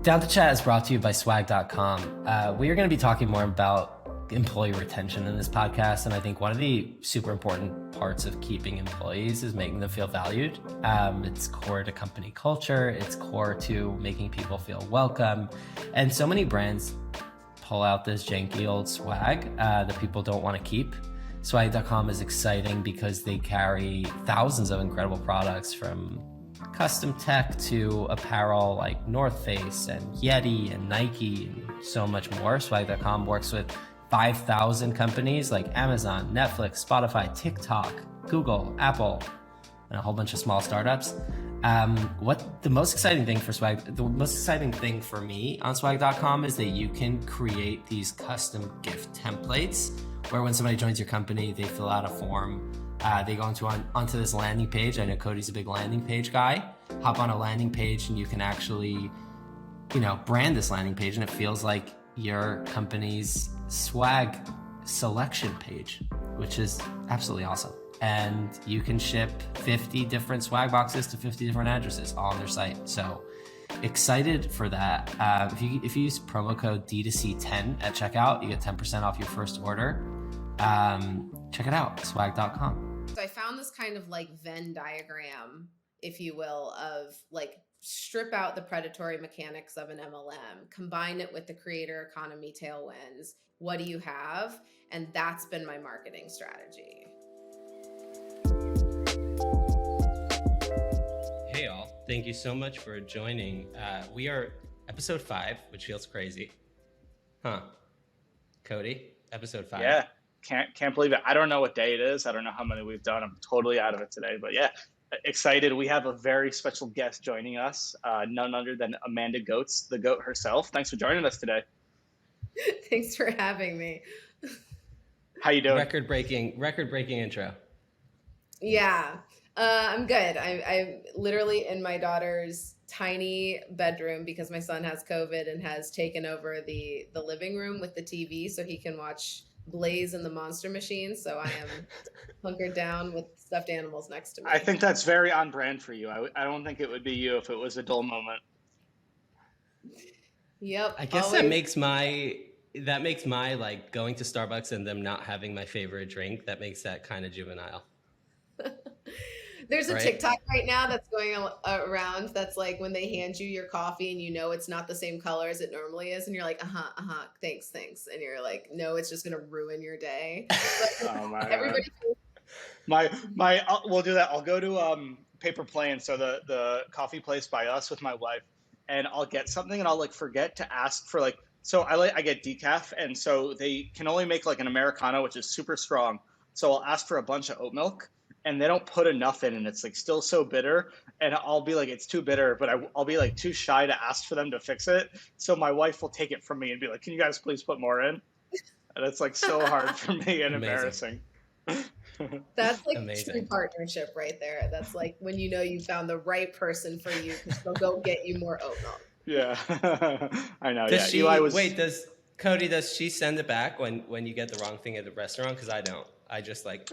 Down To Chat is brought to you by swag.com. We are going to be talking more about employee retention in this podcast, and I think one of the super important parts of keeping employees is making them feel valued. It's core to company culture. It's core to making people feel welcome. And so many brands pull out this janky old swag that people don't want to keep. Swag.com is exciting because they carry thousands of incredible products, from custom tech to apparel like North Face and Yeti and Nike and so much more. Swag.com works with 5,000 companies like Amazon, Netflix, Spotify, TikTok, Google, Apple, and a whole bunch of small startups. What the most exciting thing for Swag, the most exciting thing for me on Swag.com is that you can create these custom gift templates where when somebody joins your company, they fill out a form. They go onto this landing page. I know Cody's a big landing page guy. Hop on a landing page and you can actually, brand this landing page, and it feels like your company's swag selection page, which is absolutely awesome. And you can ship 50 different swag boxes to 50 different addresses all on their site. So excited for that. If you use promo code DTC10 at checkout, you get 10% off your first order. Check it out, swag.com. So I found this kind of like Venn diagram, if you will, of like strip out the predatory mechanics of an MLM, combine it with the creator economy tailwinds. What do you have? And that's been my marketing strategy. Hey all, thank you so much for joining. We are episode 5, which feels crazy. Huh. Cody, episode 5. Yeah. Can't believe it. I don't know what day it is. I don't know how many we've done. I'm totally out of it today. But yeah, excited. We have a very special guest joining us, none other than Amanda Goetz, the goat herself. Thanks for joining us today. Thanks for having me. How you doing? Record-breaking intro. Yeah, I'm good. I'm literally in my daughter's tiny bedroom because my son has COVID and has taken over the living room with the TV so he can watch Blaze and the Monster Machine. So I am hunkered down with stuffed animals next to me. I think that's very on brand for you. I don't think it would be you if it was a dull moment. Yep. I guess that makes my like going to Starbucks and them not having my favorite drink, that makes that kind of juvenile. There's a TikTok right now that's going around that's like when they hand you your coffee and it's not the same color as it normally is, and you're like, thanks, and you're like, no, it's just gonna ruin your day. Oh my everybody God. We'll do that. I'll go to Paper Plane, so the coffee place by us, with my wife, and I'll get something and I'll like forget to ask for I get decaf, and so they can only make like an Americano, which is super strong. So I'll ask for a bunch of oat milk, and they don't put enough in, and it's like still so bitter, and I'll be like, it's too bitter, but I'll be like too shy to ask for them to fix it. So my wife will take it from me and be like, can you guys please put more in? And it's like so hard for me and embarrassing. That's like Amazing. True partnership right there. That's like when you found the right person for you, because they'll go get you more oat milk. Yeah. I know. Does Yeah. Cody, does she send it back when you get the wrong thing at the restaurant? Because I don't. I just like...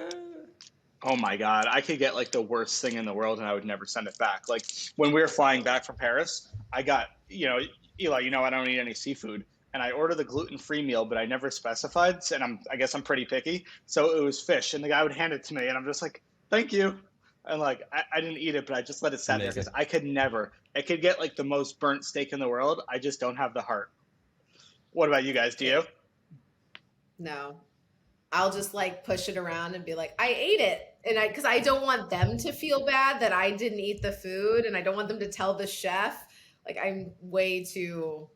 Oh my God, I could get like the worst thing in the world and I would never send it back. Like when we were flying back from Paris, I got, Eli, I don't eat any seafood, and I ordered the gluten-free meal, but I never specified, and I guess I'm pretty picky. So it was fish, and the guy would hand it to me, and I'm just like, thank you. And like, I didn't eat it, but I just let it sit there because I could get like the most burnt steak in the world. I just don't have the heart. What about you guys? Do you? No. I'll just like push it around and be like, I ate it. And because I don't want them to feel bad that I didn't eat the food, and I don't want them to tell the chef. Like, I'm way too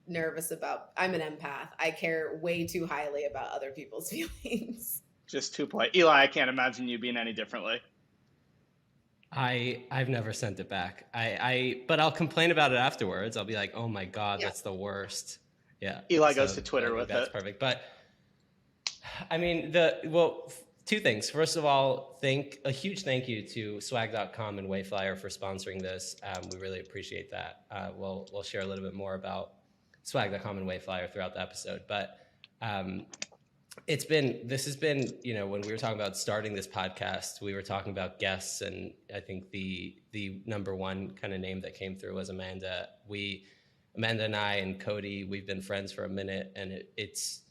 nervous I'm an empath. I care way too highly about other people's feelings. Just too polite. Eli, I can't imagine you being any differently. I've never sent it back. But I'll complain about it afterwards. I'll be like, oh my God, That's the worst. Yeah. Eli goes to Twitter with it. That's perfect. But I mean, two things. First of all, a huge thank you to swag.com and Wayflyer for sponsoring this. We really appreciate that. We'll share a little bit more about swag.com and Wayflyer throughout the episode. But this has been, when we were talking about starting this podcast, we were talking about guests, and I think the number one kind of name that came through was Amanda. Amanda and I and Cody, we've been friends for a minute, and it's,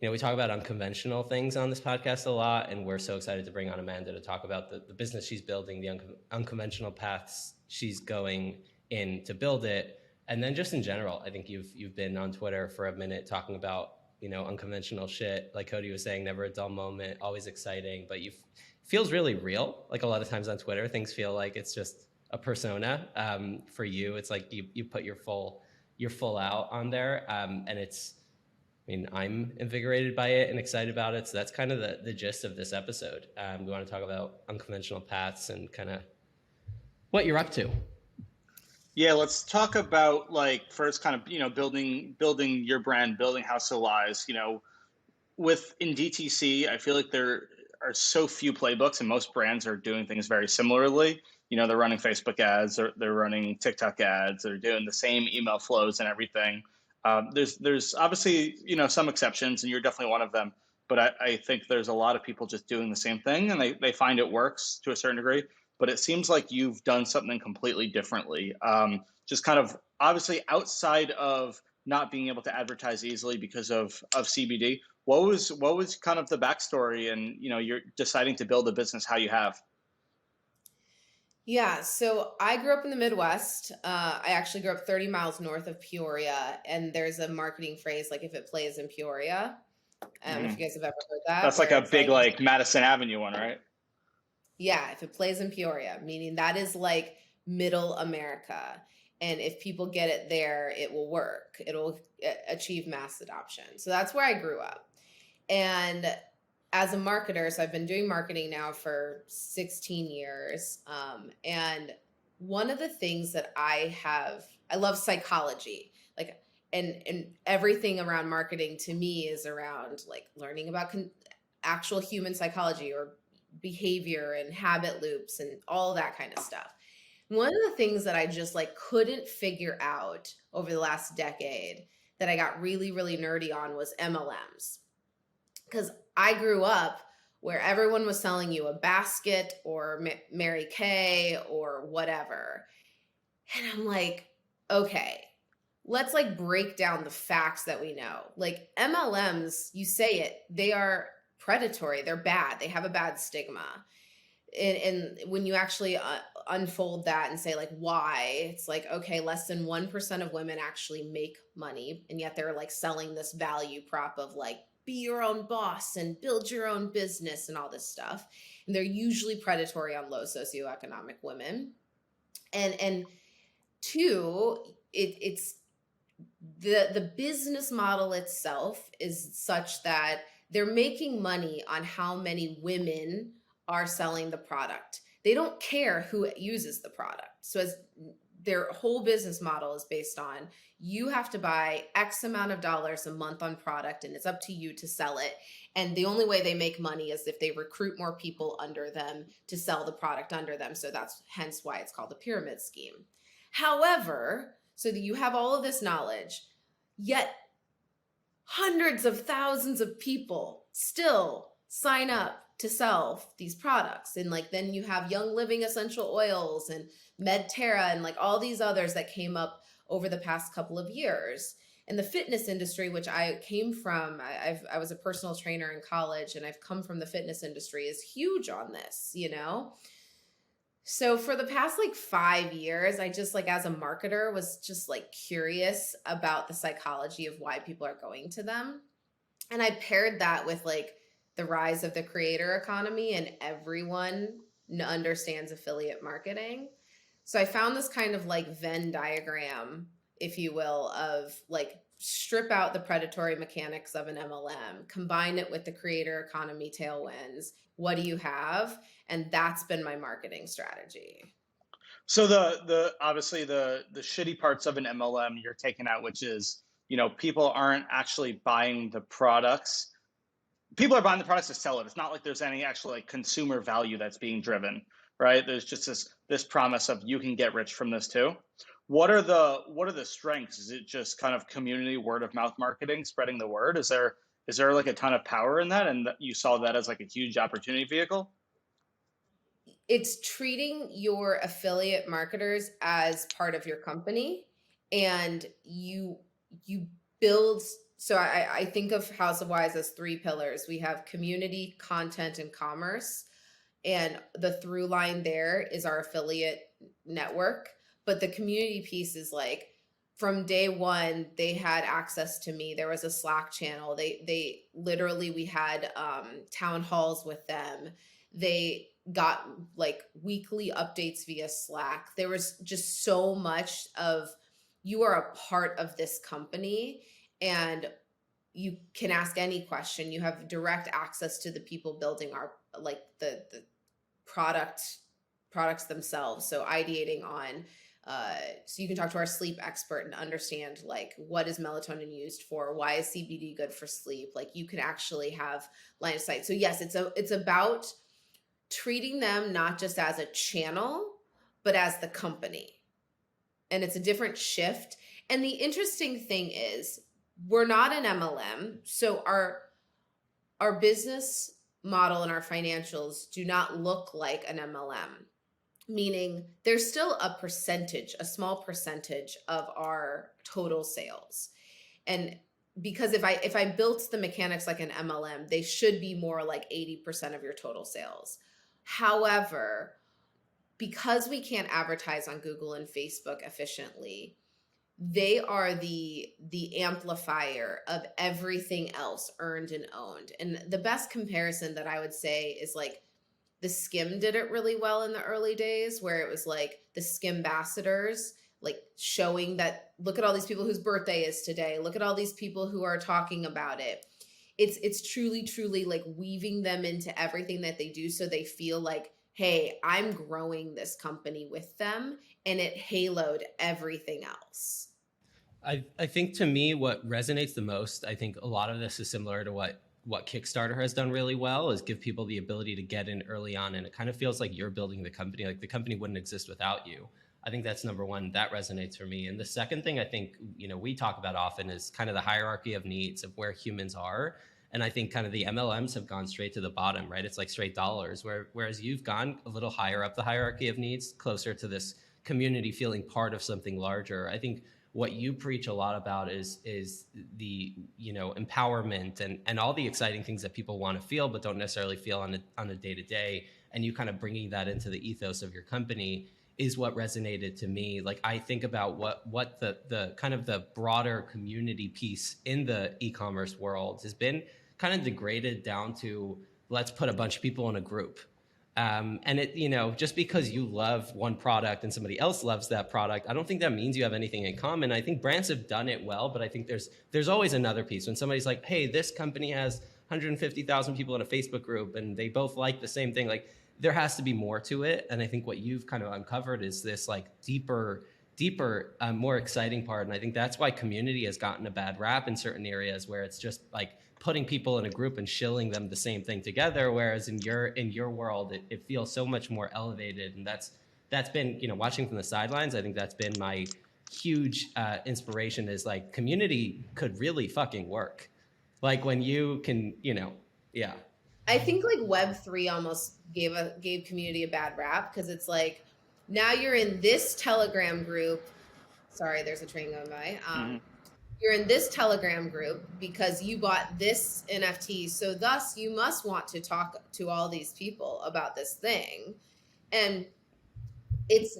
we talk about unconventional things on this podcast a lot, and we're so excited to bring on Amanda to talk about the business she's building, the unconventional paths she's going in to build it. And then just in general, I think you've been on Twitter for a minute talking about, unconventional shit. Like Cody was saying, never a dull moment, always exciting, but feels really real. Like a lot of times on Twitter, things feel like it's just a persona. For you, it's like you put your full out on there. And I'm invigorated by it and excited about it. So that's kind of the gist of this episode. We want to talk about unconventional paths and kind of what you're up to. Yeah, let's talk about first kind of, building your brand, building House of Lies. In DTC, I feel like there are so few playbooks, and most brands are doing things very similarly. They're running Facebook ads, or they're running TikTok ads, they're doing the same email flows and everything. There's obviously, some exceptions, and you're definitely one of them. But I think there's a lot of people just doing the same thing, and they find it works to a certain degree. But it seems like you've done something completely differently. Just kind of obviously outside of not being able to advertise easily because of CBD. What was kind of the backstory, and you're deciding to build a business how you have? Yeah, so I grew up in the Midwest. I actually grew up 30 miles north of Peoria, and there's a marketing phrase like "if it plays in Peoria." If you guys have ever heard that, That's like a big like Madison Avenue one, right? Yeah, if it plays in Peoria, meaning that is like middle America. And if people get it there, it will work. It'll achieve mass adoption. So that's where I grew up. And as a marketer, so I've been doing marketing now for 16 years. And one of the things that I love psychology, and everything around marketing to me is around like learning about actual human psychology or behavior and habit loops and all that kind of stuff. One of the things that I just couldn't figure out over the last decade that I got really, really nerdy on was MLMs. Because I grew up where everyone was selling you a basket or Mary Kay or whatever. And I'm like, okay, let's break down the facts that we know. MLMs, you say it, they are predatory. They're bad. They have a bad stigma. And when you actually unfold that and say why, it's okay, less than 1% of women actually make money. And yet they're selling this value prop of be your own boss and build your own business and all this stuff. And they're usually predatory on low socioeconomic women. And two, it's the business model itself is such that they're making money on how many women are selling the product. They don't care who uses the product. So as their whole business model is based on, you have to buy X amount of dollars a month on product, and it's up to you to sell it. And the only way they make money is if they recruit more people under them to sell the product under them. So that's hence why it's called a pyramid scheme. However, so that you have all of this knowledge, yet hundreds of thousands of people still sign up to sell these products. And then you have Young Living essential oils and Medterra and all these others that came up over the past couple of years. And the fitness industry, which I came from, I was a personal trainer in college, and I've come from the fitness industry, is huge on this, So for the past 5 years, I just as a marketer was just curious about the psychology of why people are going to them. And I paired that with the rise of the creator economy, and everyone understands affiliate marketing. So I found this kind of Venn diagram, if you will, of strip out the predatory mechanics of an MLM, combine it with the creator economy tailwinds. What do you have? And that's been my marketing strategy. So the obviously the shitty parts of an MLM you're taking out, which is, people aren't actually buying the products. People are buying the products to sell it. It's not like there's any actual consumer value that's being driven, right? There's just this promise of you can get rich from this too. What are the strengths? Is it just kind of community word of mouth marketing, spreading the word? Is there a ton of power in that, and you saw that as a huge opportunity vehicle? It's treating your affiliate marketers as part of your company and you build. So I think of House of Wise as 3 pillars. We have community, content, and commerce. And the through line there is our affiliate network. But the community piece is like, from day one, they had access to me. There was a Slack channel. They literally, we had town halls with them. They got like weekly updates via Slack. There was just so much of, you are a part of this company, and you can ask any question. You have direct access to the people building our, like the products themselves. So ideating on, so you can talk to our sleep expert and understand like, what is melatonin used for? Why is CBD good for sleep? Like, you can actually have line of sight. So yes, it's about treating them not just as a channel, but as the company. And it's a different shift. And the interesting thing is, we're not an MLM. So our business model and our financials do not look like an MLM, meaning there's still a percentage, a small percentage of our total sales. And because if I built the mechanics like an MLM, they should be more like 80% of your total sales. However, because we can't advertise on Google and Facebook efficiently, they are the amplifier of everything else earned and owned. And the best comparison that I would say is like, the Skim did it really well in the early days, where it was like the Skimbassadors, like showing that, look at all these people whose birthday is today. Look at all these people who are talking about it. It's truly like weaving them into everything that they do, so they feel like, hey, I'm growing this company with them, and it haloed everything else. I think to me, what resonates the most, I think a lot of this is similar to what Kickstarter has done really well, is give people the ability to get in early on. And it kind of feels like you're building the company, like the company wouldn't exist without you. I think that's number one. That resonates for me. And the second thing I think, we talk about often is kind of the hierarchy of needs of where humans are. And I think kind of the MLMs have gone straight to the bottom, right? It's like straight dollars, whereas you've gone a little higher up the hierarchy of needs, closer to this community feeling part of something larger. I think what you preach a lot about is the empowerment and all the exciting things that people want to feel but don't necessarily feel on a day-to-day, and you kind of bringing that into the ethos of your company is what resonated to me. Like, I think about what the kind of the broader community piece in the e-commerce world has been kind of degraded down to, let's put a bunch of people in a group. And it, just because you love one product and somebody else loves that product, I don't think that means you have anything in common. I think brands have done it well, but I think there's always another piece. When somebody's like, hey, this company has 150,000 people in a Facebook group and they both like the same thing, like, there has to be more to it. And I think what you've kind of uncovered is this like deeper, more exciting part. And I think that's why community has gotten a bad rap in certain areas, where it's just like putting people in a group and shilling them the same thing together. Whereas in your world, it feels so much more elevated. And that's been, watching from the sidelines, I think that's been my huge inspiration, is like, community could really fucking work. Like, when you can, yeah. I think like Web3 almost gave community a bad rap, because it's like, now you're in this Telegram group. Sorry, there's a train going by. You're in this Telegram group because you bought this NFT. So thus you must want to talk to all these people about this thing. And it's,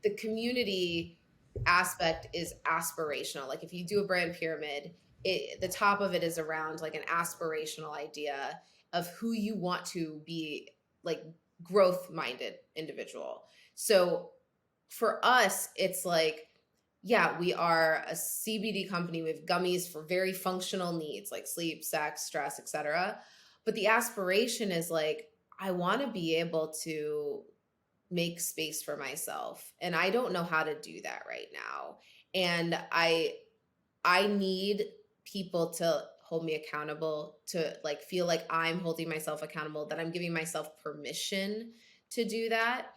the community aspect is aspirational. Like, if you do a brand pyramid, the top of it is around like an aspirational idea of who you want to be, like growth-minded individual. So for us, it's like, yeah, we are a CBD company. We have gummies for very functional needs like sleep, sex, stress, etc. But the aspiration is like, I want to be able to make space for myself. And I don't know how to do that right now. And I need people to hold me accountable, to like feel like I'm holding myself accountable, that I'm giving myself permission to do that.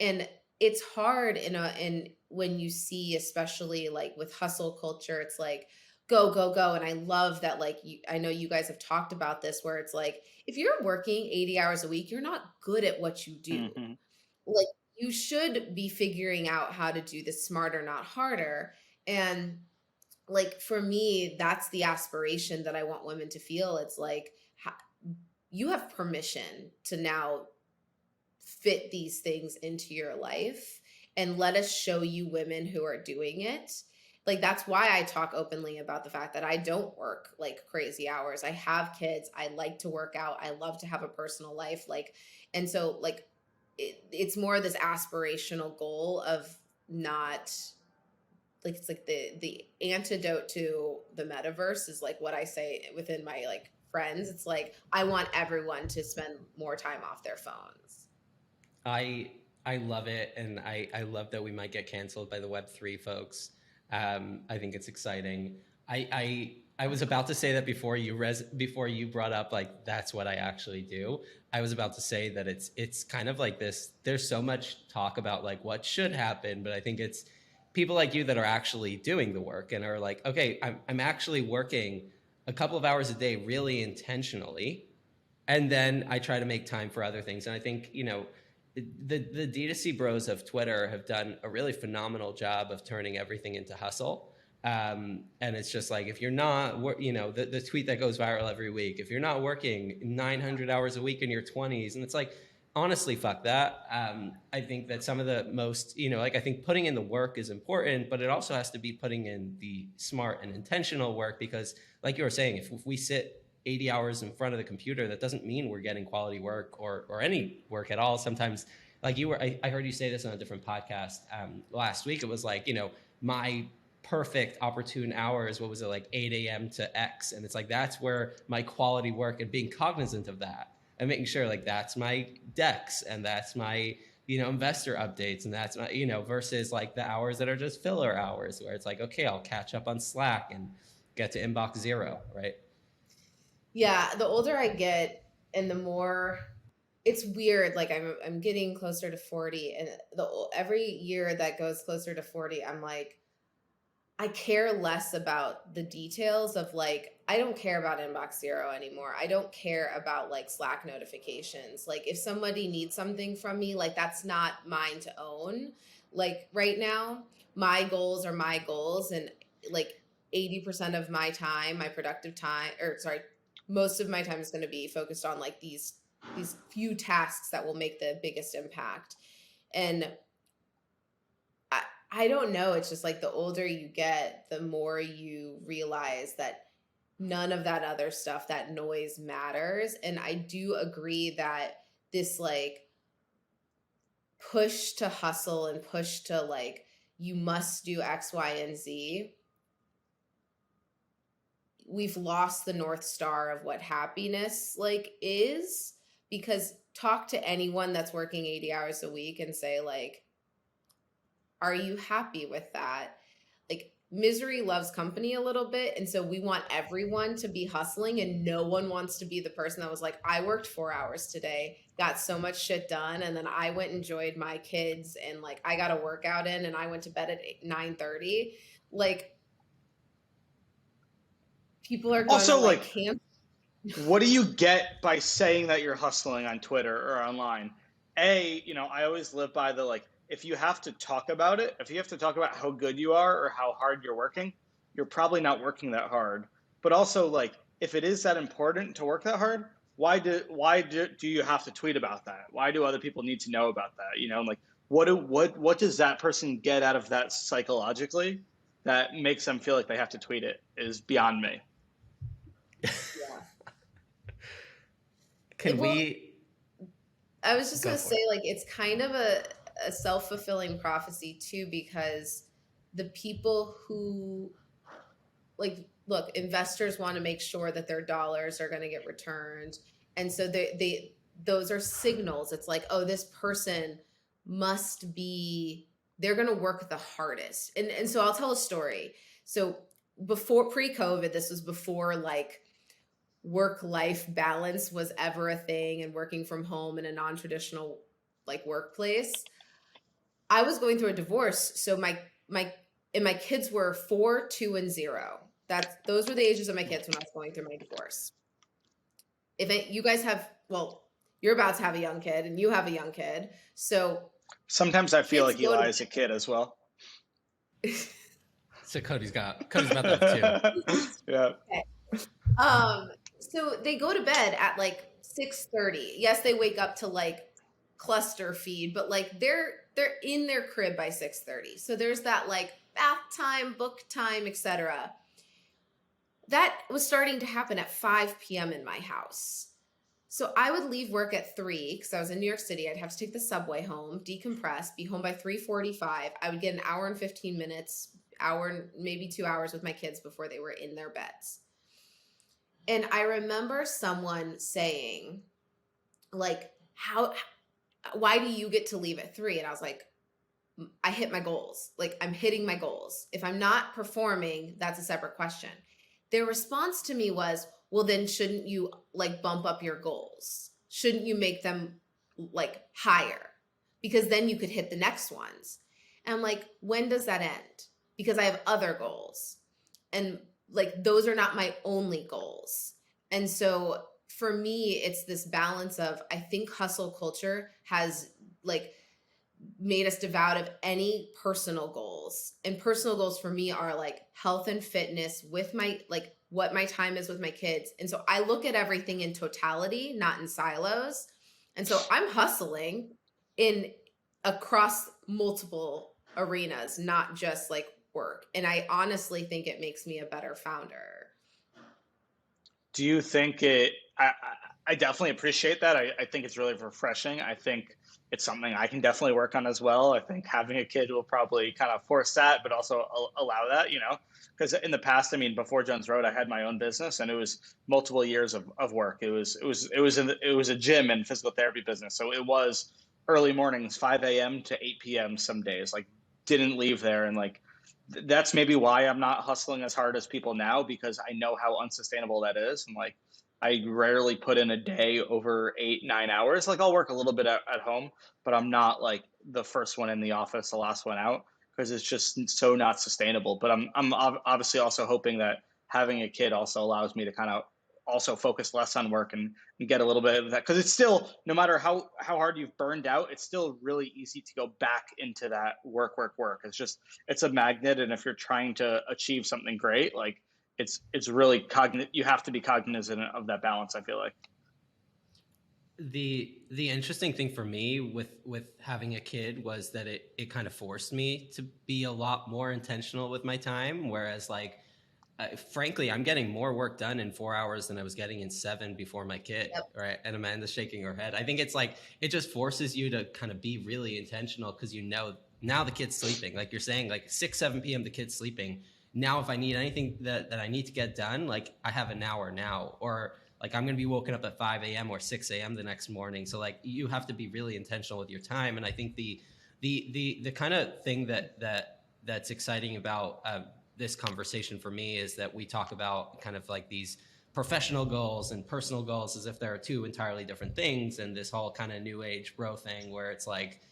And it's hard in when you see, especially like with hustle culture, it's like, go, go, go. And I love that, like, I know you guys have talked about this, where it's like, if you're working 80 hours a week, you're not good at what you do. Like, you should be figuring out how to do this smarter, not harder. And like, for me, that's the aspiration that I want women to feel. It's like, you have permission to now fit these things into your life, and let us show you women who are doing it. Like, that's why I talk openly about the fact that I don't work like crazy hours. I have kids. I like to work out. I love to have a personal life. Like, and so like it's more this aspirational goal of not like, it's like the antidote to the metaverse is like what I say within my like friends. It's like, I want everyone to spend more time off their phones. I love it, and I love that we might get canceled by the Web3 folks. I think it's exciting. I was about to say that before you brought up like that's what I actually do. I was about to say that it's kind of like this. There's so much talk about like what should happen, but I think it's people like you that are actually doing the work and are like, okay, I'm actually working a couple of hours a day really intentionally, and then I try to make time for other things. And I think, you know, the D2C bros of Twitter have done a really phenomenal job of turning everything into hustle. And it's just like, if you're not, you know, the tweet that goes viral every week, if you're not working 900 hours a week in your 20s, and it's like, honestly, fuck that. I think that some of the most, you know, like I think putting in the work is important, but it also has to be putting in the smart and intentional work, because like you were saying, if we sit 80 hours in front of the computer, that doesn't mean we're getting quality work or any work at all. Sometimes, like I heard you say this on a different podcast last week. It was like, you know, my perfect opportune hours, what was it, like 8 a.m. to X? And it's like, that's where my quality work, and being cognizant of that and making sure like that's my decks and that's my, you know, investor updates, and that's my, you know, versus like the hours that are just filler hours where it's like, okay, I'll catch up on Slack and get to inbox 0, right? Yeah, the older I get and the more it's weird, like I'm getting closer to 40, and every year that goes closer to 40, I'm like, I care less about the details of like, I don't care about inbox 0 anymore. I don't care about like Slack notifications. Like, if somebody needs something from me, like that's not mine to own. Like right now, my goals are my goals, and like 80% of my time, my productive time, or sorry, most of my time is going to be focused on like these few tasks that will make the biggest impact. And I don't know. It's just like the older you get, the more you realize that none of that other stuff, that noise matters. And I do agree that this like push to hustle and push to like, you must do X, Y, and Z. We've lost the North Star of what happiness like is, because talk to anyone that's working 80 hours a week and say like, are you happy with that? Like, misery loves company a little bit. And so we want everyone to be hustling, and no one wants to be the person that was like, I worked 4 hours today, got so much shit done, and then I went and enjoyed my kids, and like I got a workout in, and I went to bed at 9:30. Like, people are going Also, to like like, camp. what do you get by saying that you're hustling on Twitter or online? You know, I always live by the like, if you have to talk about it, if you have to talk about how good you are or how hard you're working, you're probably not working that hard. But also, like, if it is that important to work that hard, why do you have to tweet about that? Why do other people need to know about that? You know, like, what does that person get out of that psychologically that makes them feel like they have to tweet it is beyond me. I was just going to say, like, it's kind of a self-fulfilling prophecy too, because the people who, like, look, investors want to make sure that their dollars are going to get returned. And so those are signals. It's like, oh, this person must be, they're going to work the hardest. And so I'll tell a story. So before pre-COVID, this was before like work-life balance was ever a thing and working from home in a non-traditional like workplace. I was going through a divorce. So my kids were 4, 2, and 0. Those were the ages of my kids when I was going through my divorce. You guys have, well, you're about to have a young kid and you have a young kid. So sometimes I feel like Eli is a kid as well. So Cody's about that too. Yeah. Okay. So they go to bed at like 6:30. Yes, they wake up to like cluster feed, but like they're in their crib by 6:30. So there's that like bath time, book time, etc. That was starting to happen at 5 p.m. in my house. So I would leave work at 3 because I was in New York City. I'd have to take the subway home, decompress, be home by 3:45. I would get an hour and 15 minutes, hour, maybe 2 hours with my kids before they were in their beds. And I remember someone saying, like, why do you get to leave at 3? And I was like, I hit my goals. Like, I'm hitting my goals. If I'm not performing, that's a separate question. Their response to me was, well, then shouldn't you like bump up your goals? Shouldn't you make them like higher? Because then you could hit the next ones. And I'm like, when does that end? Because I have other goals. And like, those are not my only goals. And so for me, it's this balance of, I think hustle culture has like made us devout of any personal goals. And personal goals for me are like health and fitness with my, like what my time is with my kids. And so I look at everything in totality, not in silos. And so I'm hustling in across multiple arenas, not just like work. And I honestly think it makes me a better founder. Do you think I definitely appreciate that. I think it's really refreshing. I think it's something I can definitely work on as well. I think having a kid will probably kind of force that, but also allow that, because in the past, I mean, before Jones Road, I had my own business and it was multiple years of work. It was a gym and physical therapy business. So it was early mornings, 5 a.m. to 8 p.m. some days, like didn't leave there. And like, that's maybe why I'm not hustling as hard as people now, because I know how unsustainable that is. And like, I rarely put in a day over 8-9 hours. Like I'll work a little bit at home, but I'm not like the first one in the office, the last one out, because it's just so not sustainable. But I'm obviously also hoping that having a kid also allows me to kind of also focus less on work and get a little bit of that, because it's still, no matter how hard you've burned out, it's still really easy to go back into that work. It's a magnet. And if you're trying to achieve something great, like it's really you have to be cognizant of that balance, I feel like. The interesting thing for me with having a kid was that it kind of forced me to be a lot more intentional with my time, whereas like frankly, I'm getting more work done in 4 hours than I was getting in 7 before my kid. Yep. Right. And Amanda's shaking her head. I think it's like, it just forces you to kind of be really intentional, because now the kid's sleeping. Like you're saying, like 6-7 p.m. the kid's sleeping. Now, if I need anything that I need to get done, like I have an hour now, or like I'm going to be woken up at 5 a.m. or 6 a.m. the next morning. So like you have to be really intentional with your time. And I think the kind of thing that's exciting about this conversation for me is that we talk about kind of like these professional goals and personal goals as if there are two entirely different things, and this whole kind of new age bro thing where it's like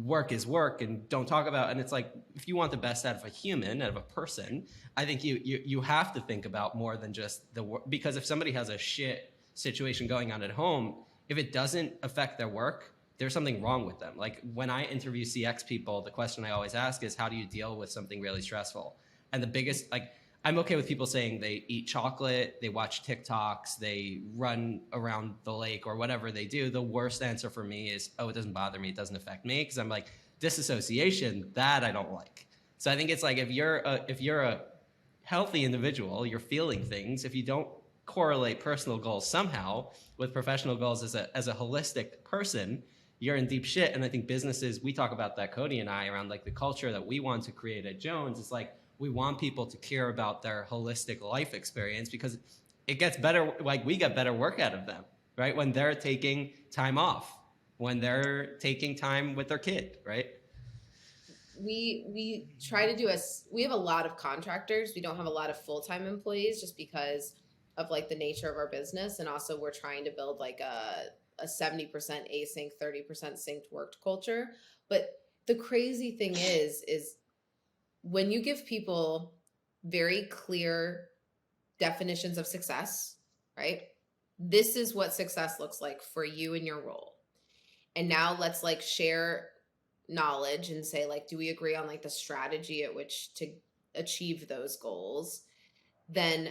work is work and don't talk about, and it's like, if you want the best out of a human, out of a person, I think you have to think about more than just the work, because if somebody has a shit situation going on at home, if it doesn't affect their work, there's something wrong with them. Like when I interview CX people, the question I always ask is, how do you deal with something really stressful? And the biggest, like, I'm okay with people saying they eat chocolate, they watch TikToks, they run around the lake or whatever they do. The worst answer for me is, oh, it doesn't bother me, it doesn't affect me, because I'm like, disassociation, that I don't like. So I think it's like, if you're a healthy individual, you're feeling things. If you don't correlate personal goals somehow with professional goals as a holistic person, you're in deep shit. And I think businesses, we talk about that, Cody and I, around like the culture that we want to create at Jones. It's like, we want people to care about their holistic life experience, because it gets better. Like we get better work out of them, right? When they're taking time off, when they're taking time with their kid, right? We try to do we have a lot of contractors. We don't have a lot of full-time employees just because of like the nature of our business. And also we're trying to build like a 70% async, 30% synced work culture. But the crazy thing is when you give people very clear definitions of success, right? This is what success looks like for you in your role. And now let's like share knowledge and say like, do we agree on like the strategy at which to achieve those goals, then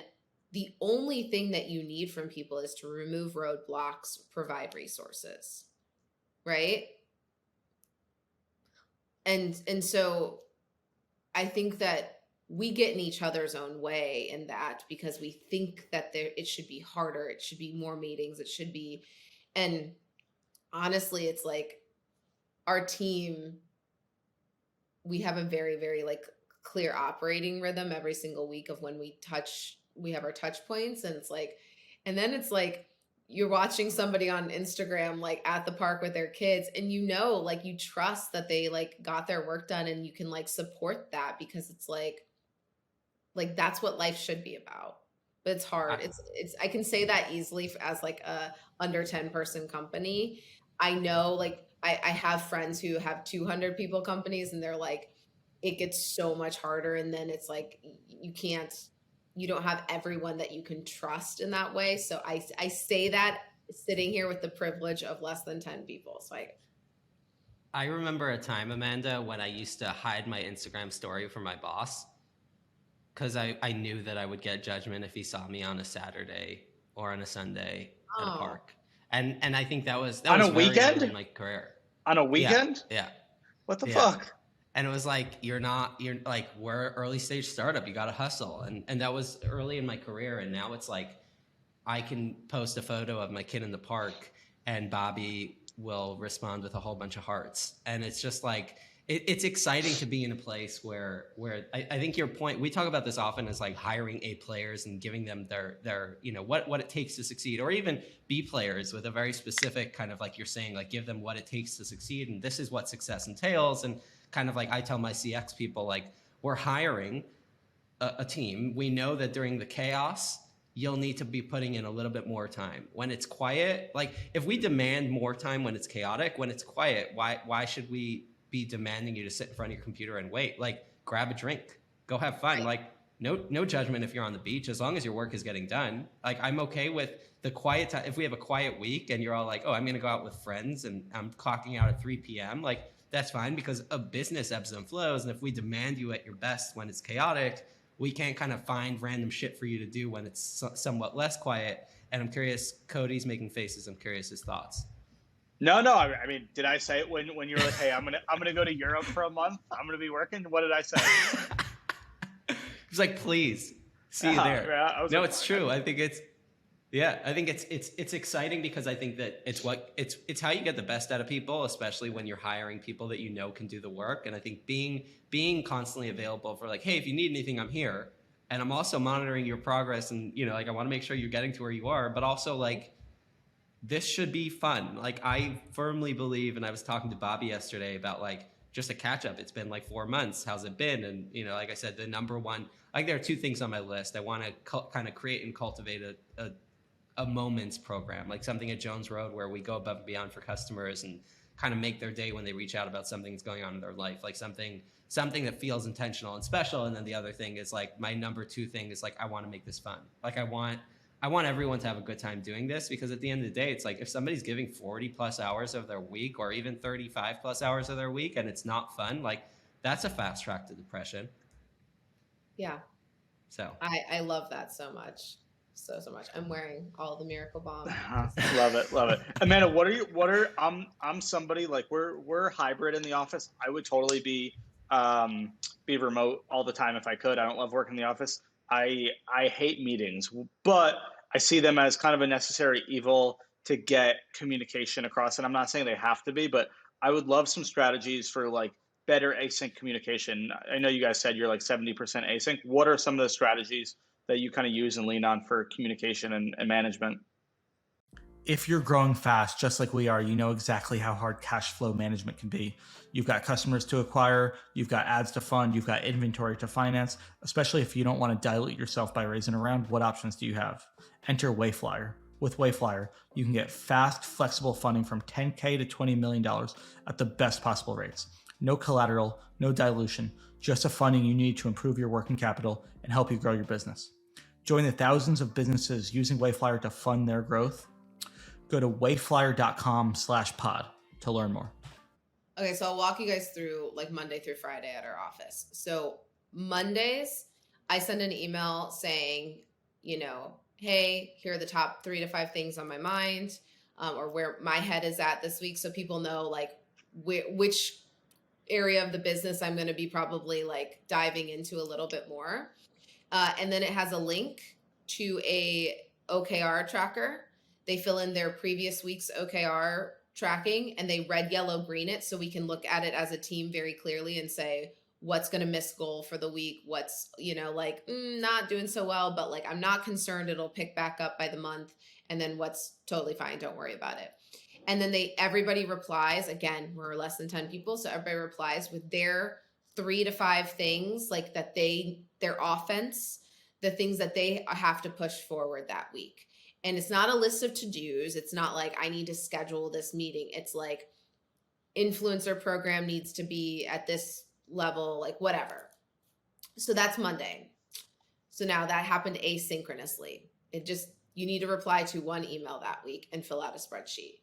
the only thing that you need from people is to remove roadblocks, provide resources, right? And so I think that we get in each other's own way in that, because we think that it should be harder, it should be more meetings, it should be, and honestly, it's like our team, we have a very, very like clear operating rhythm every single week of when we have our touch points, and it's like, and then it's like you're watching somebody on Instagram like at the park with their kids, and like you trust that they like got their work done, and you can like support that, because it's like that's what life should be about. But it's hard. It's I can say that easily as like a under 10 person company. I know, like I have friends who have 200 people companies, and they're like, it gets so much harder, and then it's like you don't have everyone that you can trust in that way. So I say that sitting here with the privilege of less than 10 people. So I remember a time, Amanda, when I used to hide my Instagram story from my boss, because I knew that I would get judgment if he saw me on a Saturday or on a Sunday at a park. And I think that was on a weekend in my career. On a weekend? Yeah. What the fuck? And it was like, you're like, we're early stage startup. You got to hustle. And that was early in my career. And now it's like, I can post a photo of my kid in the park and Bobby will respond with a whole bunch of hearts. And it's just like, it's exciting to be in a place where I think your point, we talk about this often, as like hiring A players and giving them their what it takes to succeed, or even B players with a very specific kind of, like you're saying, like give them what it takes to succeed. And this is what success entails. And kind of like I tell my CX people, like, we're hiring a team. We know that during the chaos, you'll need to be putting in a little bit more time. When it's quiet, like if we demand more time when it's chaotic, when it's quiet, why should we be demanding you to sit in front of your computer and wait? Like, grab a drink, go have fun. Like, no judgment if you're on the beach, as long as your work is getting done. Like, I'm okay with the quiet time. If we have a quiet week and you're all like, oh, I'm going to go out with friends and I'm clocking out at 3 p.m. Like, that's fine, because a business ebbs and flows. And if we demand you at your best when it's chaotic, we can't kind of find random shit for you to do when it's somewhat less quiet. And I'm curious, Cody's making faces. I'm curious his thoughts. No. I mean, did I say it when you were like, hey, I'm gonna go to Europe for a month? I'm gonna be working. What did I say? He's like, please, see you there. Yeah, no, it's true. I think it's exciting, because I think that it's how you get the best out of people, especially when you're hiring people that you know can do the work. And I think being constantly available for like, hey, if you need anything, I'm here. And I'm also monitoring your progress, and like I want to make sure you're getting to where you are, but also like, this should be fun. Like, I firmly believe, and I was talking to Bobby yesterday about like just a catch up. It's been like 4 months. How's it been? And like I said, the number one, like there are 2 things on my list. I want to kind of create and cultivate a moments program, like something at Jones Road where we go above and beyond for customers and kind of make their day when they reach out about something that's going on in their life, like something that feels intentional and special. And then the other thing is like, my number 2 thing is like, I want to make this fun. Like, I want everyone to have a good time doing this, because at the end of the day, it's like, if somebody's giving 40 plus hours of their week, or even 35 plus hours of their week, and it's not fun, like, that's a fast track to depression. Yeah. So I love that so much. So much. I'm wearing all the Miracle Bomb. Love it. Amanda, I'm somebody like, we're hybrid in the office. I would totally be remote all the time if I could. I don't love working in the office. I hate meetings, but I see them as kind of a necessary evil to get communication across. And I'm not saying they have to be, but I would love some strategies for like better async communication. I know you guys said you're like 70% async. What are some of the strategies that you kind of use and lean on for communication and management? If you're growing fast, just like we are, you know exactly how hard cash flow management can be. You've got customers to acquire, you've got ads to fund, you've got inventory to finance, especially if you don't want to dilute yourself by raising a round. What options do you have? Enter Wayflyer. With Wayflyer, you can get fast, flexible funding from $10K to $20 million at the best possible rates. No collateral, no dilution, just the funding you need to improve your working capital and help you grow your business. Join the thousands of businesses using Wayflyer to fund their growth. Go to wayflyer.com/pod to learn more. Okay, so I'll walk you guys through like Monday through Friday at our office. So Mondays, I send an email saying, hey, here are the top 3 to 5 things on my mind, or where my head is at this week. So people know like which area of the business I'm going to be probably like diving into a little bit more. And then it has a link to a OKR tracker. They fill in their previous week's OKR tracking and they red, yellow, green it so we can look at it as a team very clearly and say what's going to miss goal for the week, what's, not doing so well, but like I'm not concerned it'll pick back up by the month, and then what's totally fine, don't worry about it. And then everybody replies. Again, we're less than 10 people, so everybody replies with their 3 to 5 things like that their offense, the things that they have to push forward that week. And it's not a list of to-dos. It's not like I need to schedule this meeting. It's like influencer program needs to be at this level, like whatever. So that's Monday. So now that happened asynchronously. You need to reply to one email that week and fill out a spreadsheet.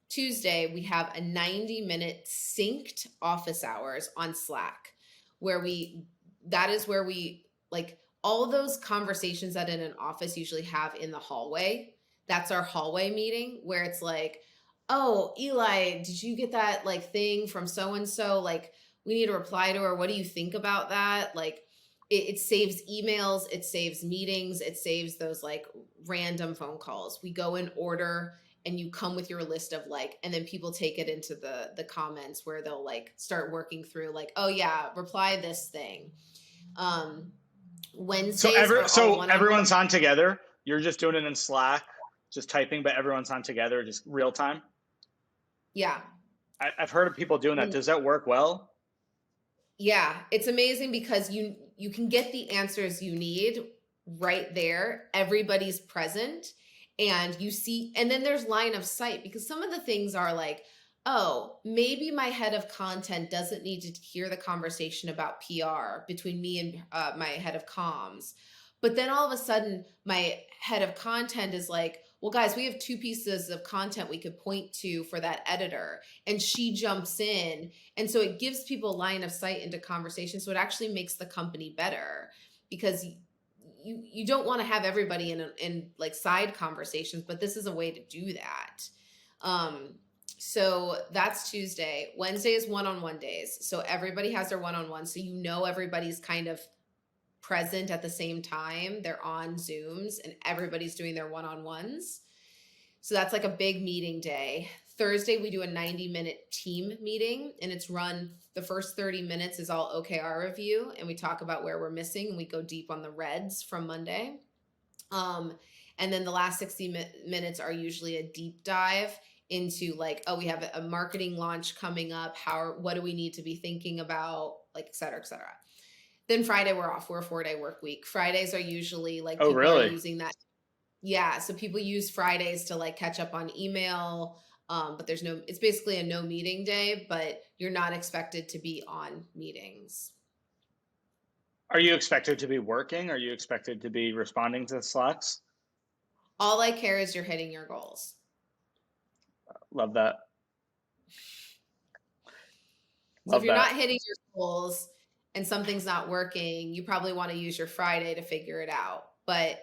Tuesday, we have a 90-minute synced office hours on Slack, that is where we like all those conversations that in an office usually have in the hallway. That's our hallway meeting where it's like, oh, Eli, did you get that like thing from so-and-so? Like we need to reply to her. What do you think about that? Like it saves emails, it saves meetings, it saves those like random phone calls. We go in order and you come with your list of like, and then people take it into the comments where they'll like start working through like, oh yeah, reply this thing. Wednesdays. So everyone's on together. You're just doing it in Slack, just typing, but everyone's on together, just real time. Yeah. I've heard of people doing that. Does that work well? Yeah, it's amazing because you can get the answers you need right there. Everybody's present. And you see, and then there's line of sight because some of the things are like, oh, maybe my head of content doesn't need to hear the conversation about PR between me and my head of comms. But then all of a sudden, my head of content is like, well, guys, we have 2 pieces of content we could point to for that editor. And she jumps in. And so it gives people line of sight into conversation. So it actually makes the company better because you don't want to have everybody in like side conversations, but this is a way to do that. So that's Tuesday. Wednesday is one-on-one days. So everybody has their one-on-one. So everybody's kind of present at the same time. They're on Zooms and everybody's doing their one-on-ones. So that's like a big meeting day. Thursday, we do a 90-minute team meeting and it's run. The first 30 minutes is all OKR review and we talk about where we're missing and we go deep on the reds from Monday. And then the last 60 minutes are usually a deep dive into like, oh, we have a marketing launch coming up. What do we need to be thinking about? Like, et cetera, et cetera. Then Friday we're off. We're a 4-day work week. Fridays are usually like, oh, really? Are using that. Yeah. So people use Fridays to like catch up on email. But it's basically a no meeting day, but you're not expected to be on meetings. Are you expected to be working? Are you expected to be responding to Slacks? All I care is you're hitting your goals. Love that. So if you're not hitting your goals and something's not working, you probably want to use your Friday to figure it out. But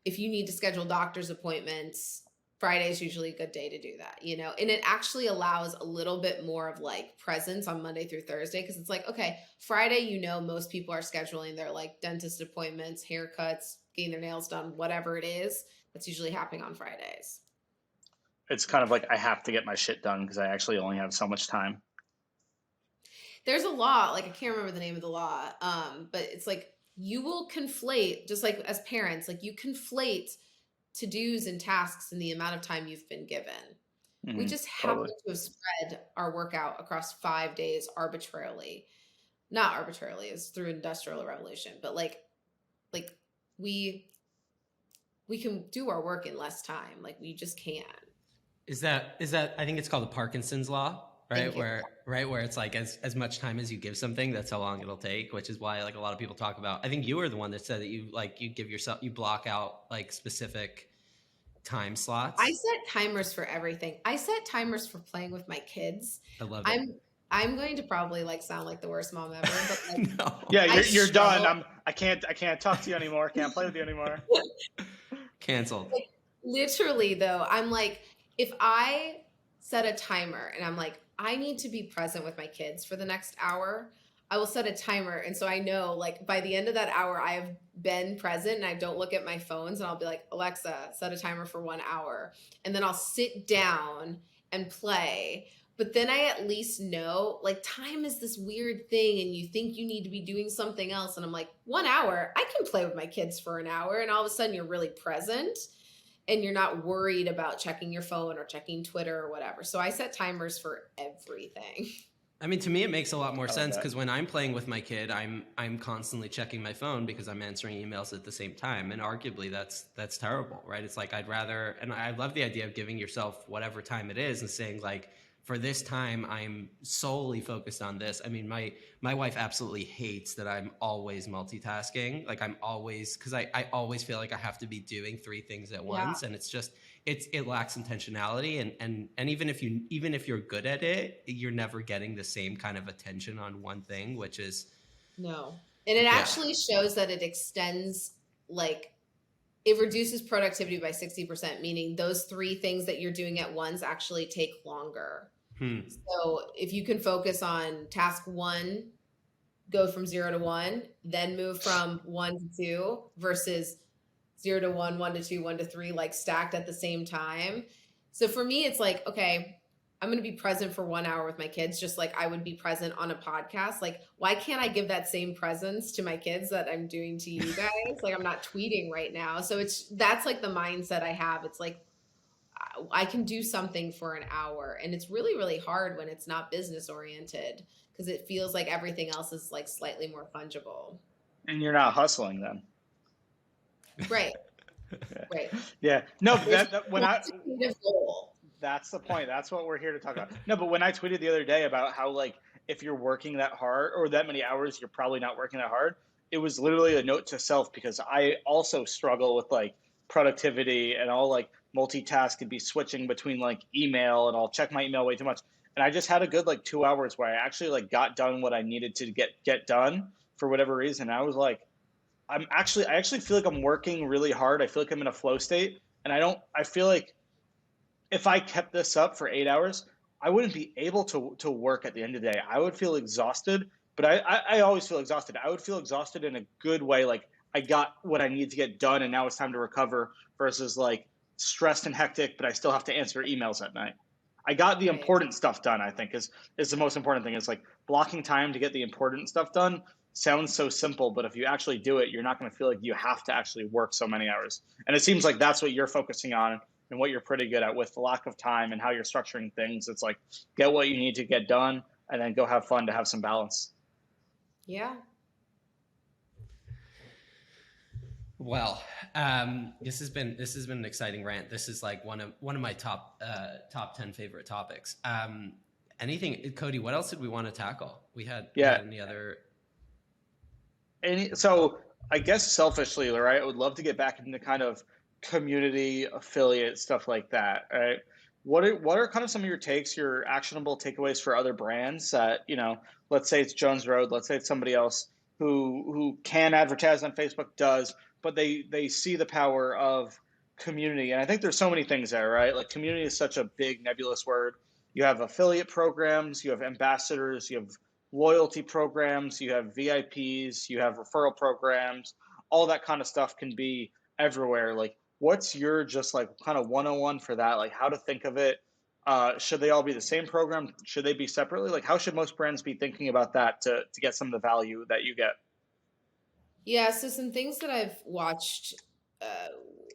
if you need to schedule doctor's appointments, Friday is usually a good day to do that, and it actually allows a little bit more of like presence on Monday through Thursday. Cause it's like, okay, Friday, most people are scheduling their like dentist appointments, haircuts, getting their nails done, whatever it is, that's usually happening on Fridays. It's kind of like, I have to get my shit done because I actually only have so much time. There's a law, like I can't remember the name of the law. But it's like, you will conflate, just like as parents, like you conflate to-dos and tasks in the amount of time you've been given. Mm-hmm, we just happen to have spread our workout across 5 days arbitrarily. Not arbitrarily, it's through Industrial Revolution, but like we can do our work in less time. Like we just can. Is that I think it's called the Parkinson's law, right? Where it's like as much time as you give something, that's how long it'll take, which is why like a lot of people talk about, I think you were the one that said that you block out like specific time slots. I set timers for everything. I set timers for playing with my kids. I love it. I'm going to probably like sound like the worst mom ever, but like, No. Yeah, I you're done. struggle. I can't talk to you anymore. Can't play with you anymore. Canceled. Like, literally though, I'm like, if I set a timer and I'm like, I need to be present with my kids for the next hour, I will set a timer. And so I know like by the end of that hour, I have been present and I don't look at my phones, and I'll be like, Alexa, set a timer for 1 hour. And then I'll sit down and play. But then I at least know like time is this weird thing and you think you need to be doing something else. And I'm like, 1 hour, I can play with my kids for an hour. And all of a sudden you're really present and you're not worried about checking your phone or checking Twitter or whatever. So I set timers for everything. I mean, to me, it makes a lot more like sense that. because when I'm playing with my kid, I'm constantly checking my phone because I'm answering emails at the same time, and arguably that's terrible, right? It's like I'd rather, and I love the idea of giving yourself whatever time it is and saying like, for this time, I'm solely focused on this. I mean, my wife absolutely hates that I'm always multitasking. Like I'm always, because I always feel like I have to be doing 3 things at once, and it's just it lacks intentionality. And even if you're good at it, you're never getting the same kind of attention on one thing, which is No. And it actually shows that it extends, like, it reduces productivity by 60%, meaning those 3 things that you're doing at once actually take longer. So if you can focus on task 1, go from 0 to 1, then move from 1 to 2 versus 0 to 1, 1 to 2, 1 to 3, like stacked at the same time. So for me, it's like, okay, I'm going to be present for 1 hour with my kids, just like I would be present on a podcast. Like, why can't I give that same presence to my kids that I'm doing to you guys? Like, I'm not tweeting right now. So that's like the mindset I have. It's like, I can do something for an hour. And it's really, really hard when it's not business oriented because it feels like everything else is like slightly more fungible. And you're not hustling them. Right. Right. Yeah. No, There's when I quantitative goal. that's the point. That's what we're here to talk about. No, but when I tweeted the other day about how like if you're working that hard or that many hours, you're probably not working that hard. It was literally a note to self because I also struggle with like productivity and I'll like multitask and be switching between like email and I'll check my email way too much. And I just had a good like 2 hours where I actually like got done what I needed to get done for whatever reason. I was like, I actually feel like I'm working really hard. I feel like I'm in a flow state, and I feel like if I kept this up for 8 hours, I wouldn't be able to work at the end of the day. I would feel exhausted, but I always feel exhausted. I would feel exhausted in a good way. Like I got what I need to get done and now it's time to recover versus like stressed and hectic, but I still have to answer emails at night. I got the important stuff done, I think is the most important thing. It's like blocking time to get the important stuff done sounds so simple, but if you actually do it, you're not going to feel like you have to actually work so many hours. And it seems like that's what you're focusing on and what you're pretty good at with the lack of time and how you're structuring things. It's like get what you need to get done and then go have fun to have some balance. Yeah. Well, this has been an exciting rant. This is like one of my top 10 favorite topics. Anything, Cody? What else did we want to tackle? We had any other? So I guess selfishly, right, I would love to get back into kind of community affiliate stuff like that. Right? What are kind of some of your takes, your actionable takeaways for other brands that, you know, let's say it's Jones Road, let's say it's somebody else who can advertise on Facebook, does, but they see the power of community. And I think there's so many things there, right? Like community is such a big nebulous word. You have affiliate programs, you have ambassadors, you have loyalty programs, you have VIPs, you have referral programs, all that kind of stuff can be everywhere. Like what's your just like kind of 101 for that? Like how to think of it? Should they all be the same program? Should they be separately? Like how should most brands be thinking about that to get some of the value that you get? Yeah, so some things that I've watched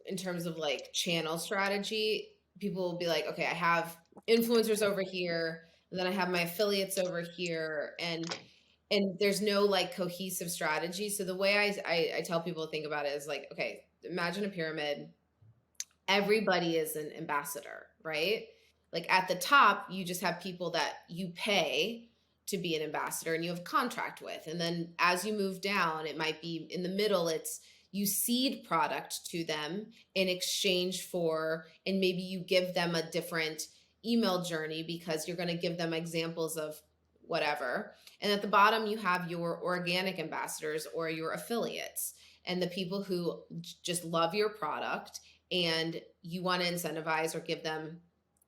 in terms of like channel strategy, people will be like, okay, I have influencers over here, and then I have my affiliates over here, and there's no like cohesive strategy. So the way I tell people to think about it is like, okay, imagine a pyramid. Everybody is an ambassador, right? Like at the top, you just have people that you pay to be an ambassador and you have contract with. And then as you move down, it might be in the middle, it's you seed product to them in exchange for, and maybe you give them a different email journey because you're going to give them examples of whatever. And at the bottom, you have your organic ambassadors or your affiliates and the people who just love your product and you want to incentivize or give them,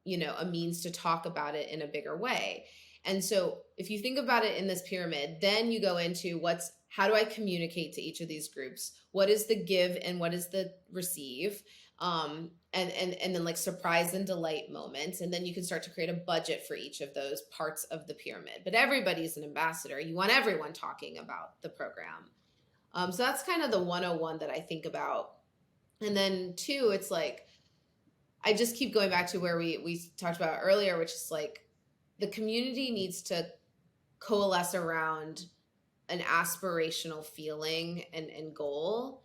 a means to talk about it in a bigger way. And so if you think about it in this pyramid, then you go into how do I communicate to each of these groups? What is the give and what is the receive? And then like surprise and delight moments. And then you can start to create a budget for each of those parts of the pyramid. But everybody's an ambassador. You want everyone talking about the program. So that's kind of the 101 that I think about. And then 2, it's like, I just keep going back to where we talked about earlier, which is like the community needs to coalesce around an aspirational feeling and goal.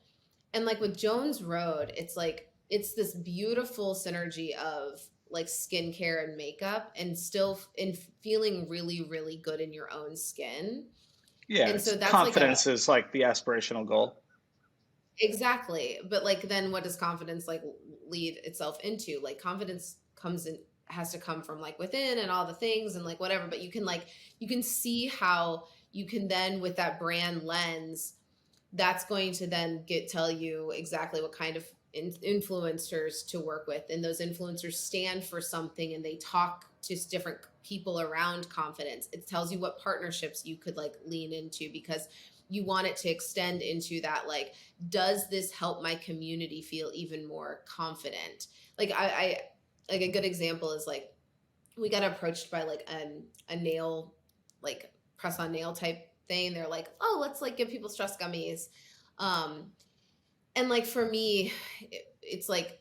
And like with Jones Road, it's like, it's this beautiful synergy of like skincare and makeup and still in feeling really, really good in your own skin. Yeah. And so that's confidence is like the aspirational goal. Exactly. But like, then what does confidence like lead itself into? Like confidence has to come from like within and all the things and like whatever, but you can see how you can then with that brand lens, that's going to then tell you exactly what kind of influencers to work with. And those influencers stand for something and they talk to different people around confidence. It tells you what partnerships you could like lean into because you want it to extend into that, like, does this help my community feel even more confident? Like I like a good example is like, we got approached by like a nail, like press on nail type thing. They're like, oh, let's like give people stress gummies. And like, for me, it's like,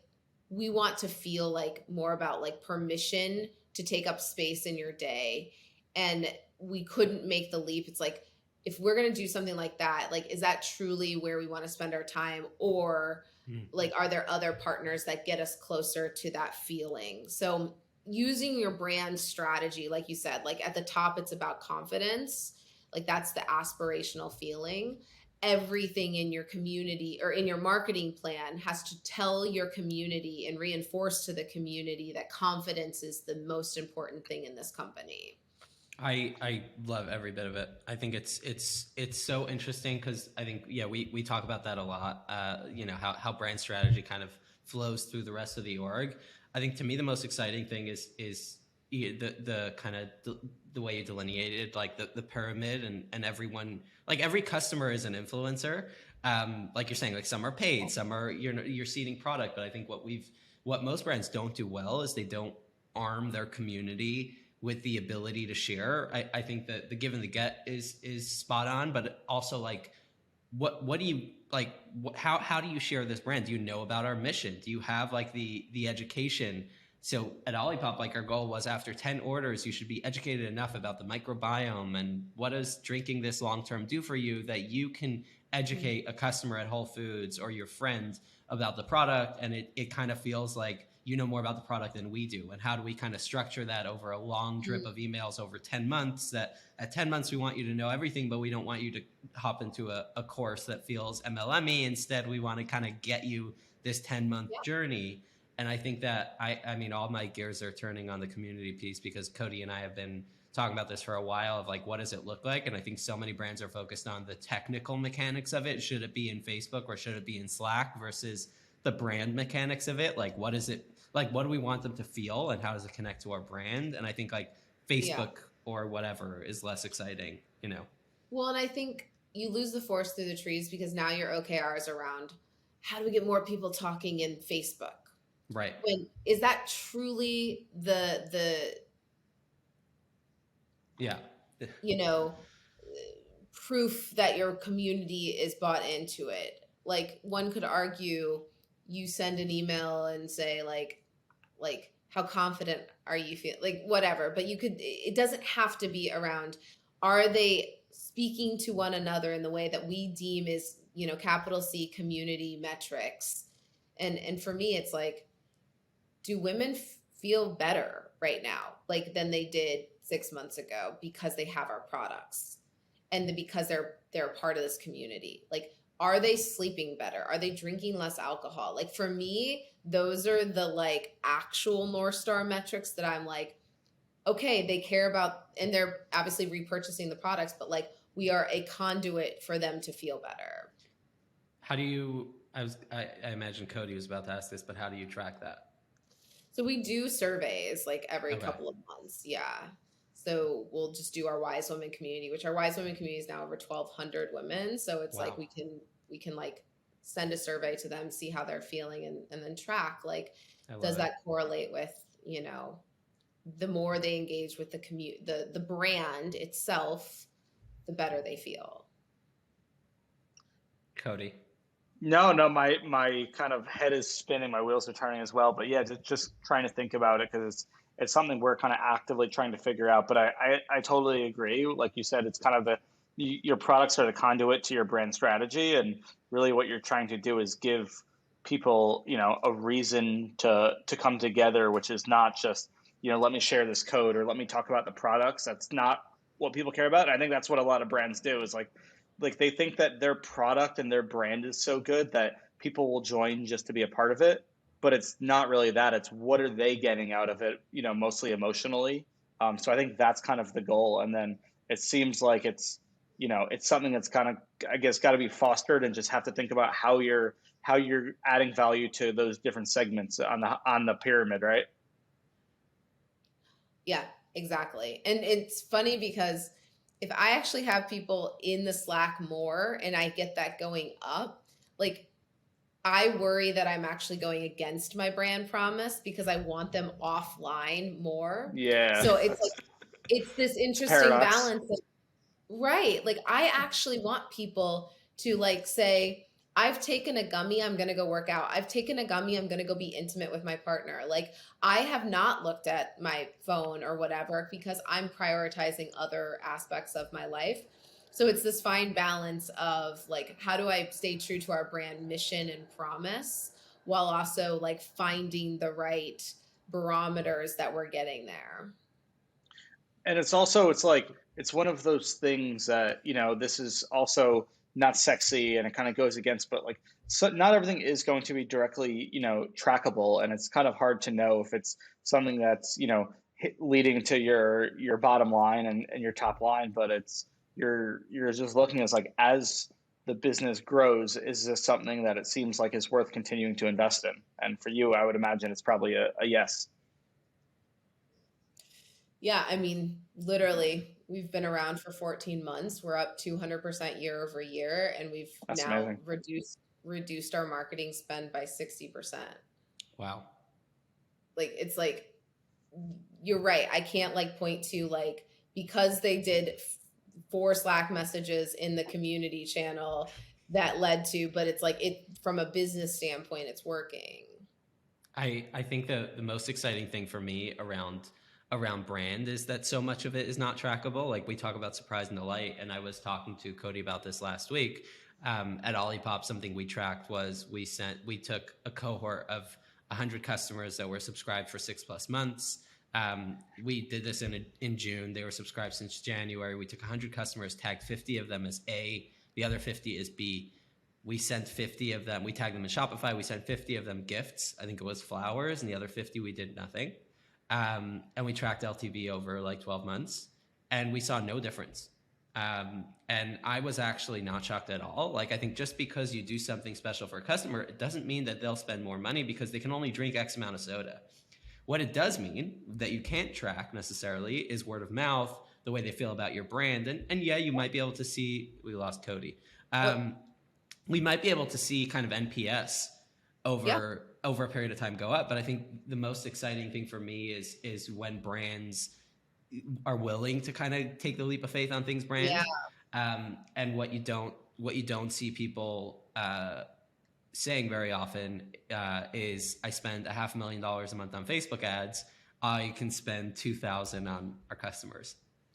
we want to feel like more about like permission to take up space in your day. And we couldn't make the leap. It's like, if we're going to do something like that, like, is that truly where we want to spend our time? Or like, are there other partners that get us closer to that feeling? So using your brand strategy, like you said, like at the top, it's about confidence. Like that's the aspirational feeling. Everything in your community or in your marketing plan has to tell your community and reinforce to the community that confidence is the most important thing in this company. I love every bit of it. I think it's so interesting because I think, we talk about that a lot, how brand strategy kind of flows through the rest of the org. I think to me, the most exciting thing is the kind of the way you delineated like the pyramid and everyone, like every customer is an influencer. Like you're saying, like some are paid, some are you're seeding product. But I think what most brands don't do well is they don't arm their community with the ability to share. I think that the give and the get is spot on, but also like what do you like? How do you share this brand? Do you know about our mission? Do you have like the education? So at Olipop, like our goal was after 10 orders, you should be educated enough about the microbiome and what does drinking this long-term do for you that you can educate a customer at Whole Foods or your friend about the product. And it kind of feels like you know more about the product than we do. And how do we kind of structure that over a long drip of emails over 10 months that at 10 months, we want you to know everything, but we don't want you to hop into a course that feels MLM-y. Instead, we want to kind of get you this 10-month journey. And I think that I mean, all my gears are turning on the community piece because Cody and I have been talking about this for a while of like, what does it look like? And I think so many brands are focused on the technical mechanics of it. Should it be in Facebook or should it be in Slack versus the brand mechanics of it? Like, what is it? Like, what do we want them to feel and how does it connect to our brand? And I think like Facebook or whatever is less exciting, Well, and I think you lose the forest through the trees because now your OKRs around how do we get more people talking in Facebook? Right. Is that truly the proof that your community is bought into it? Like one could argue you send an email and say like how confident are you feeling, like whatever, but it doesn't have to be around, are they speaking to one another in the way that we deem is, capital C community metrics. And for me, it's like, do women feel better right now, like than they did 6 months ago because they have our products and because they're a part of this community? Like, are they sleeping better? Are they drinking less alcohol? Like for me, those are the like actual North Star metrics that I'm like, okay, they care about, and they're obviously repurchasing the products, but like we are a conduit for them to feel better. How do you, I imagine Cody was about to ask this, but how do you track that? So we do surveys like every couple of months. Yeah. So we'll just do our Wise Women community, which our Wise Women community is now over 1,200 women. So it's like we can like send a survey to them, see how they're feeling, and then track like, does that correlate with, you know, the more they engage with the brand itself, the better they feel. Cody. No, my kind of head is spinning, my wheels are turning as well. But yeah, just trying to think about it because it's something we're kind of actively trying to figure out. But I totally agree. Like you said, it's kind of your products are the conduit to your brand strategy, and really what you're trying to do is give people, you know, a reason to come together, which is not just, you know, let me share this code or let me talk about the products. That's not what people care about. I think that's what a lot of brands do is like they think that their product and their brand is so good that people will join just to be a part of it, but it's not really that. It's what are they getting out of it, you know, mostly emotionally. So I think that's kind of the goal. And then it seems like it's, you know, it's something that's kind of, I guess, got to be fostered, and just have to think about how you're adding value to those different segments on the pyramid, right? Yeah, exactly. And it's funny because if I actually have people in the Slack more and I get that going up, like I worry that I'm actually going against my brand promise because I want them offline more. Yeah. So it's like, it's this interesting balance. Right. Like I actually want people to like say, I've taken a gummy, I'm going to go work out. I've taken a gummy, I'm going to go be intimate with my partner. Like I have not looked at my phone or whatever because I'm prioritizing other aspects of my life. So it's this fine balance of like, how do I stay true to our brand mission and promise while also like finding the right barometers that we're getting there. And it's also, it's like, it's one of those things that, you know, this is also not sexy and it kind of goes against, but like, so not everything is going to be directly, you know, trackable. And it's kind of hard to know if it's something that's, you know, leading to your bottom line and your top line, but it's, you're just looking as like, as the business grows, is this something that it seems like is worth continuing to invest in? And for you, I would imagine it's probably a yes. Yeah, I mean, literally, we've been around for 14 months. We're up 200% year over year, and we've That's now amazing. reduced our marketing spend by 60%. Wow. Like it's like you're right. I can't like point to like because they did 4 Slack messages in the community channel that led to, but it's like it from a business standpoint, it's working. I think the most exciting thing for me around brand is that so much of it is not trackable. Like we talk about surprise and delight, and I was talking to Cody about this last week. At Olipop, something we tracked was we took a cohort of 100 customers that were subscribed for 6+ months. We did this in June. They were subscribed since January. We took 100 customers, tagged 50 of them as A, the other 50 is B. We sent 50 of them, we tagged them in Shopify, we sent 50 of them gifts. I think it was flowers, and the other 50 we did nothing. And we tracked LTV over like 12 months, and we saw no difference. And I was actually not shocked at all. Like, I think just because you do something special for a customer, it doesn't mean that they'll spend more money because they can only drink X amount of soda. What it does mean that you can't track necessarily is word of mouth, the way they feel about your brand. And yeah, you might be able to see, we lost Cody. We might be able to see kind of NPS over a period of time go up. But I think the most exciting thing for me is when brands are willing to kind of take the leap of faith on things brand. Yeah. And what you don't see people saying very often is, I spend $500,000 a month on Facebook ads. I can spend $2,000 on our customers.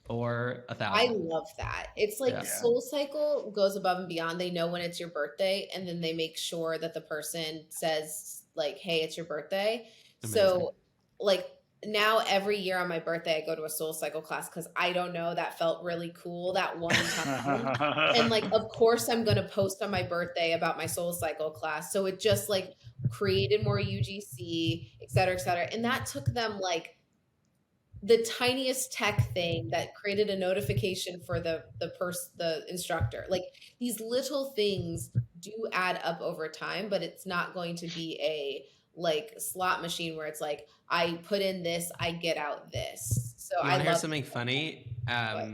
Or $1,000. I love that. It's like SoulCycle goes above and beyond. They know when it's your birthday, and then they make sure that the person says like, hey, it's your birthday. Amazing. So like now every year on my birthday, I go to a SoulCycle class because I don't know, that felt really cool that one time. And like, of course I'm going to post on my birthday about my SoulCycle class. So it just like created more UGC, et cetera, et cetera. And that took them like the tiniest tech thing that created a notification for the instructor. Like these little things do add up over time, but it's not going to be a like slot machine where it's like I put in this, I get out this. So You I want to hear love something funny? What?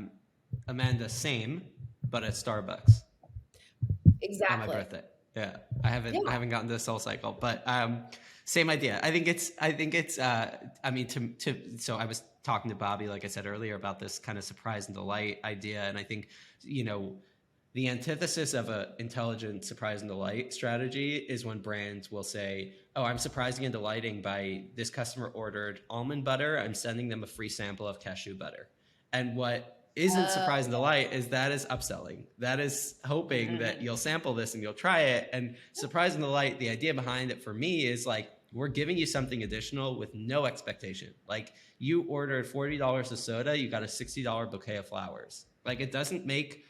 Amanda, same, but at Starbucks on my Exactly. birthday. Yeah, I haven't gotten to the Soul Cycle, but same idea. I think it's I mean so I was talking to Bobby, like I said earlier, about this kind of surprise and delight idea, and I think, you know, the antithesis of a intelligent surprise and delight strategy is when brands will say, oh, I'm surprising and delighting by this customer ordered almond butter, I'm sending them a free sample of cashew butter. And what isn't surprise and delight is that is upselling. That is hoping that you'll sample this and you'll try it. And surprise and delight, the idea behind it for me is like, we're giving you something additional with no expectation. Like you ordered $40 of soda, you got a $60 bouquet of flowers. Like it doesn't make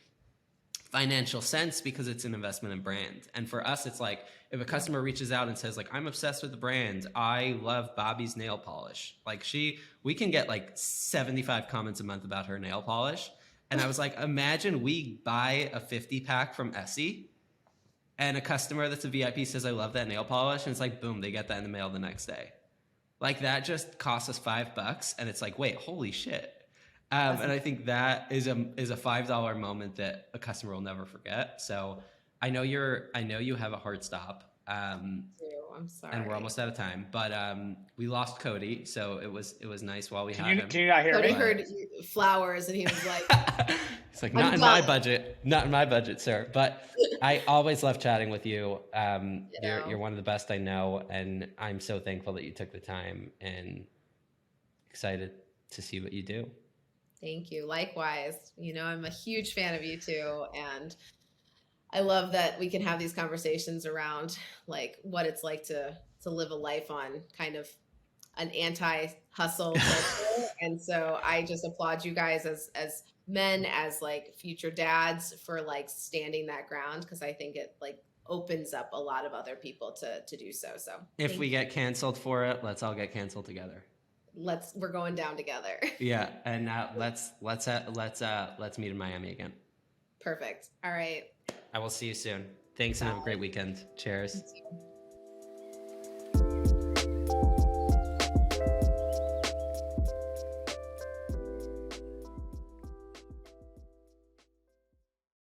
financial sense because it's an investment in brand. And for us, it's like if a customer reaches out and says like, I'm obsessed with the brand, I love Bobby's nail polish. Like we can get like 75 comments a month about her nail polish. And I was like, imagine we buy a 50 pack from Essie and a customer that's a VIP says, I love that nail polish. And it's like, boom, they get that in the mail the next day. Like that just costs us $5. And it's like, wait, holy shit. And I think that is a $5 moment that a customer will never forget. So I know you have a hard stop. I'm sorry. And we're almost out of time, but we lost Cody, so it was nice while we had him. Can you not hear Cody me? heard flowers and he was like, it's like, not in my budget, sir. But I always love chatting with you. You're one of the best I know, and I'm so thankful that you took the time and excited to see what you do. Thank you. Likewise. You know, I'm a huge fan of you too. And I love that we can have these conversations around like what it's like to live a life on kind of an anti-hustle culture. And so I just applaud you guys as men, as like future dads for like standing that ground. Cause I think it like opens up a lot of other people to do so. So if we get canceled for it, let's all get canceled together. We're going down together. Yeah, and now let's meet in Miami again. Perfect. All right. I will see you soon. Thanks. Bye. And have a great weekend. Cheers.